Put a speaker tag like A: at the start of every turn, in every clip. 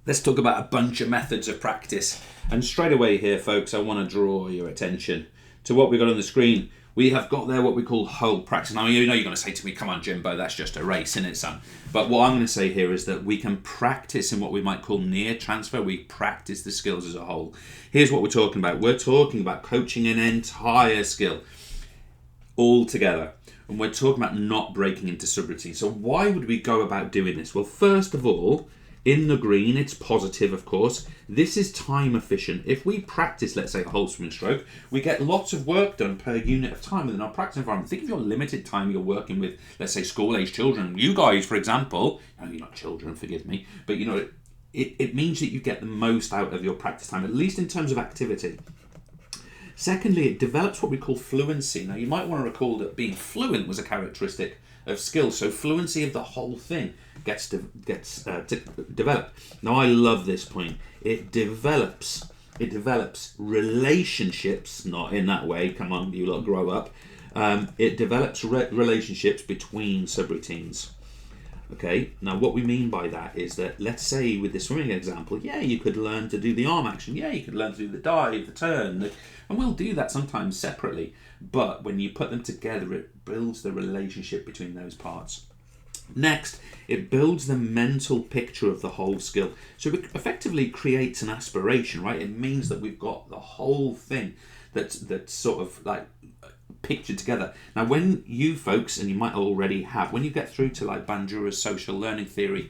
A: Let's talk about a bunch of methods of practice. And straight away here, folks, I want to draw your attention to what we've got on the screen. We have got there what we call whole practice. Now, you know you're going to say to me, come on, Jimbo, that's just a race, isn't it, son? But what I'm going to say here is that we can practice in what we might call near transfer. We practice the skills as a whole. Here's what we're talking about. We're talking about coaching an entire skill all together. And we're talking about not breaking into subroutines. So why would we go about doing this? Well, first of all, in the green, it's positive, of course. This is time efficient. If we practice, let's say, a whole swim and stroke, we get lots of work done per unit of time within our practice environment. Think of your limited time you're working with, let's say, school-age children. You guys, for example, you're not children, forgive me, but it means that you get the most out of your practice time, at least in terms of activity. Secondly, it develops what we call fluency. Now, you might want to recall that being fluent was a characteristic of skill, so fluency of the whole thing gets developed. Now, I love this point. It develops relationships, not in that way. Come on, you lot, grow up. It develops relationships between subroutines. Okay, now what we mean by that is that, let's say with the swimming example, you could learn to do the arm action, you could learn to do the dive, the turn, and we'll do that sometimes separately, but when you put them together, it builds the relationship between those parts. Next, it builds the mental picture of the whole skill. So it effectively creates an aspiration, right? It means that we've got the whole thing that's sort of like pictured together. Now, when you folks, and you might already have, when you get through to like Bandura's social learning theory,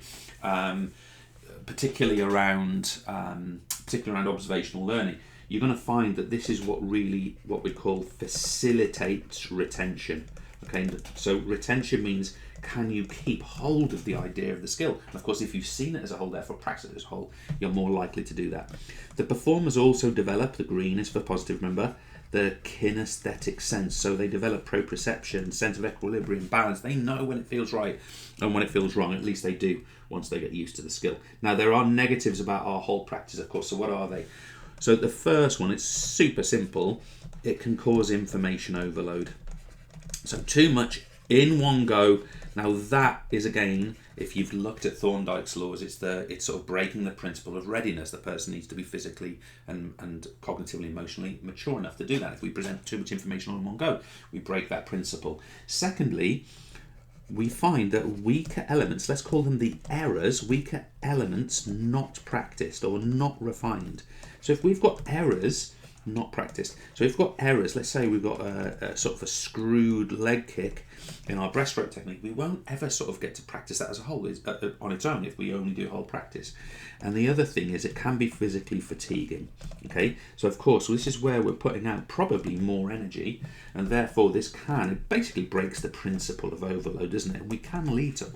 A: particularly around observational learning, you're going to find that this is what we call facilitates retention. Okay, so retention means, can you keep hold of the idea of the skill? And of course, if you've seen it as a whole, therefore practice it as a whole, you're more likely to do that. The performers also develop, the green is for positive, remember, the kinesthetic sense. So they develop proprioception, sense of equilibrium, balance. They know when it feels right and when it feels wrong. At least they do once they get used to the skill. Now, there are negatives about our whole practice, of course. So what are they? So the first one, it's super simple. It can cause information overload. So too much in one go. Now that is, again, if you've looked at Thorndike's laws, it's sort of breaking the principle of readiness. The person needs to be physically and cognitively, emotionally mature enough to do that. If we present too much information on one go, we break that principle. Secondly, we find that weaker elements, let's call them the errors, weaker elements not practiced or not refined. So if we've got errors not practiced, so if we've got errors, let's say we've got a sort of a screwed leg kick in our breaststroke technique, we won't ever sort of get to practice that as a whole on its own if we only do whole practice. And the other thing is, it can be physically fatiguing. Okay, so of course this is where we're putting out probably more energy, and therefore it basically breaks the principle of overload, doesn't it? And we can lead to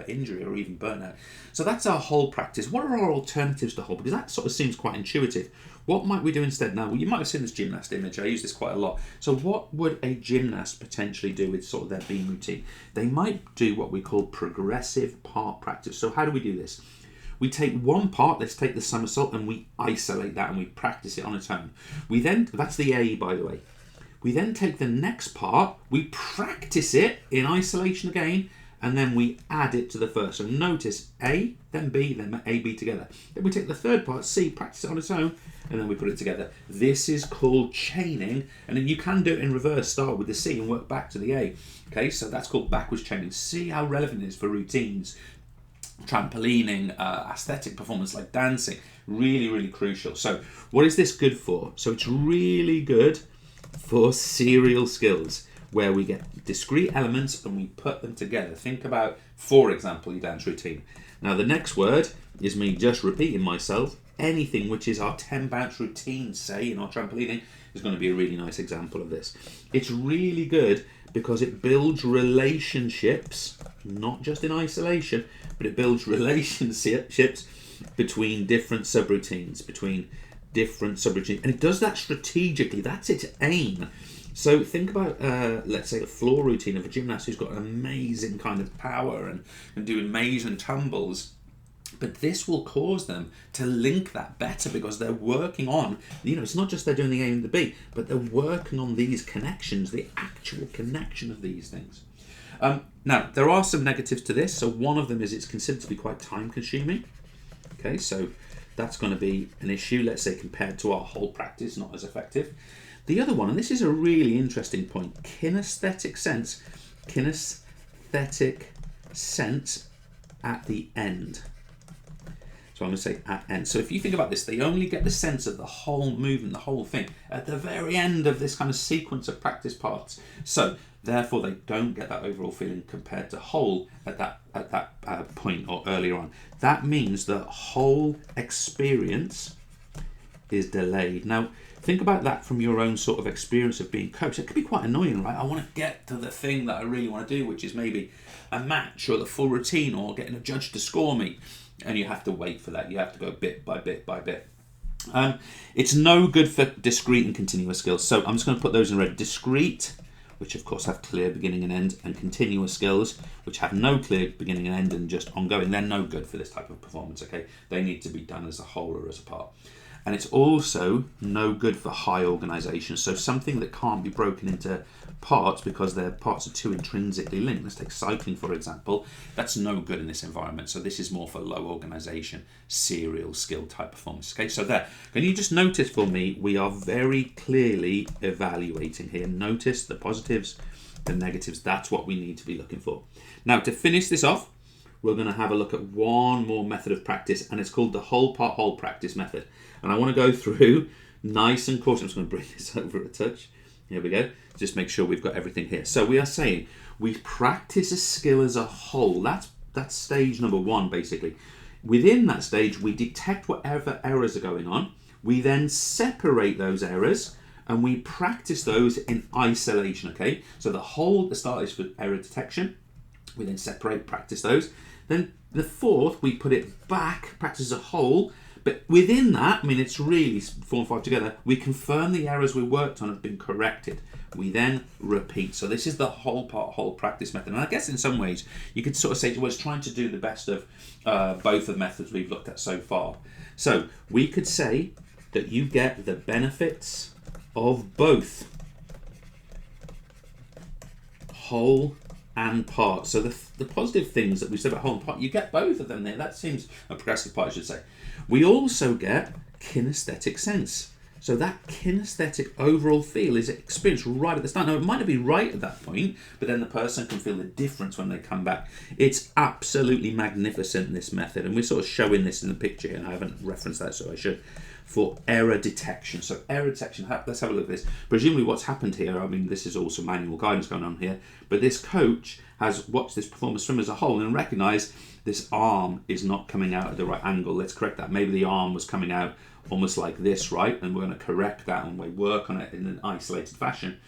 A: injury or even burnout. So that's our whole practice. What are our alternatives to whole? Because that sort of seems quite intuitive. What might we do instead? Now, you might have seen this gymnast image. I use this quite a lot. So what would a gymnast potentially do with sort of their beam routine? They might do what we call progressive part practice. So how do we do this? We take one part, let's take the somersault, and we isolate that and we practice it on its own. That's the A, by the way. We then take the next part, we practice it in isolation again, and then we add it to the first. So notice A, then B, then A, B together. Then we take the third part, C, practice it on its own, and then we put it together. This is called chaining, and then you can do it in reverse, start with the C and work back to the A. Okay, so that's called backwards chaining. See how relevant it is for routines, trampolining, aesthetic performance like dancing. Really, really crucial. So what is this good for? So it's really good for serial skills, where we get discrete elements and we put them together. Think about, for example, your dance routine. Now, the next word is me just repeating myself. Anything which is our 10 bounce routine, say, in our trampolining, is going to be a really nice example of this. It's really good because it builds relationships, not just in isolation, but it builds relationships between different subroutines, and it does that strategically. That's its aim. So think about, let's say, a floor routine of a gymnast who's got an amazing kind of power and doing amazing tumbles. But this will cause them to link that better because they're working on, it's not just they're doing the A and the B, but they're working on these connections, the actual connection of these things. Now, there are some negatives to this. So one of them is it's considered to be quite time consuming. Okay, so that's going to be an issue, let's say, compared to our whole practice, not as effective. The other one, and this is a really interesting point, kinesthetic sense at the end. So I'm going to say at end. So if you think about this, they only get the sense of the whole movement, the whole thing, at the very end of this kind of sequence of practice parts. So therefore, they don't get that overall feeling compared to whole at that point or earlier on. That means the whole experience is delayed. Now, think about that from your own sort of experience of being coached. It could be quite annoying, right? I want to get to the thing that I really want to do, which is maybe a match or the full routine or getting a judge to score me. And you have to wait for that. You have to go bit by bit by bit. It's no good for discrete and continuous skills. So I'm just going to put those in red. Discrete, which of course have clear beginning and end, and continuous skills, which have no clear beginning and end and just ongoing. They're no good for this type of performance, okay? They need to be done as a whole or as a part. And it's also no good for high organisation. So something that can't be broken into parts because their parts are too intrinsically linked. Let's take cycling, for example. That's no good in this environment. So this is more for low organisation, serial skill type performance. Okay, so there. Can you just notice for me, we are very clearly evaluating here. Notice the positives, the negatives. That's what we need to be looking for. Now, to finish this off, we're going to have a look at one more method of practice, and it's called the whole part whole practice method. And I want to go through nice and cautious. I'm just going to bring this over a touch. Here we go. Just make sure we've got everything here. So we are saying we practice a skill as a whole. That's stage number one, basically. Within that stage, we detect whatever errors are going on. We then separate those errors and we practice those in isolation, okay? So the whole, the start is for error detection. We then separate, practice those. Then the fourth, we put it back, practice as a whole. But within that, I mean, it's really 4 and 5 together, we confirm the errors we worked on have been corrected. We then repeat. So this is the whole part, whole practice method. And I guess in some ways, you could sort of say, well, it's trying to do the best of both of the methods we've looked at so far. So we could say that you get the benefits of both whole and part. So the positive things that we said about whole and part, you get both of them there. That seems a progressive part, I should say. We also get kinesthetic sense. So that kinesthetic overall feel is experienced right at the start. Now, it might not be right at that point, but then the person can feel the difference when they come back. It's absolutely magnificent, this method. And we're sort of showing this in the picture here, and I haven't referenced that, so I should, for error detection. So error detection, let's have a look at this. Presumably what's happened here, I mean, this is also manual guidance going on here, but this coach has watched this performance swim as a whole and recognised this arm is not coming out at the right angle. Let's correct that. Maybe the arm was coming out almost like this, right? And we're going to correct that and we work on it in an isolated fashion.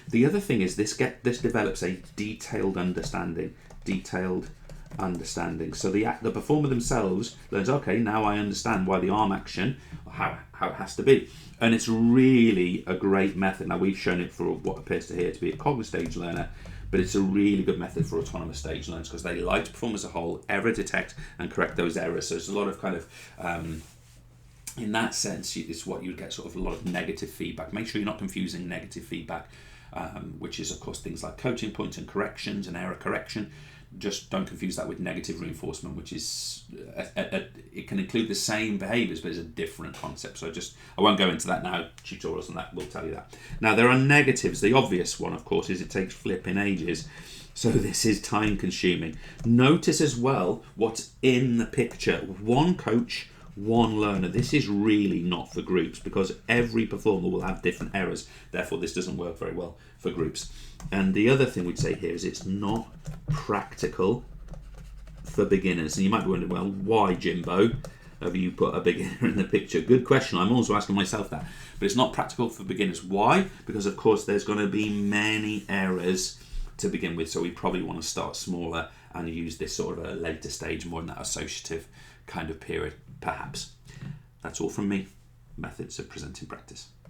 A: The other thing is this develops a detailed understanding. So the performer themselves learns, okay, now I understand why the arm action, how it has to be. And it's really a great method. Now, we've shown it for what appears to here to be a cognitive stage learner, but it's a really good method for autonomous stage learners because they like to perform as a whole, error detect and correct those errors. So there's a lot of kind of, in that sense, it's what you would get sort of a lot of negative feedback. Make sure you're not confusing negative feedback, which is, of course, things like coaching points and corrections and error correction. Just don't confuse that with negative reinforcement, which is, it can include the same behaviours, but it's a different concept. So I won't go into that now. Tutorials on that will tell you that. Now, there are negatives. The obvious one, of course, is it takes flipping ages. So this is time consuming. Notice as well what's in the picture. One coach, one learner. This is really not for groups because every performer will have different errors. Therefore, this doesn't work very well for groups. And the other thing we'd say here is it's not practical for beginners. And you might be wondering, well, why, Jimbo, have you put a beginner in the picture? Good question. I'm also asking myself that. But it's not practical for beginners. Why? Because, of course, there's going to be many errors to begin with. So we probably want to start smaller and use this sort of a later stage, more in that associative kind of period, perhaps. That's all from me. Methods of presenting practice.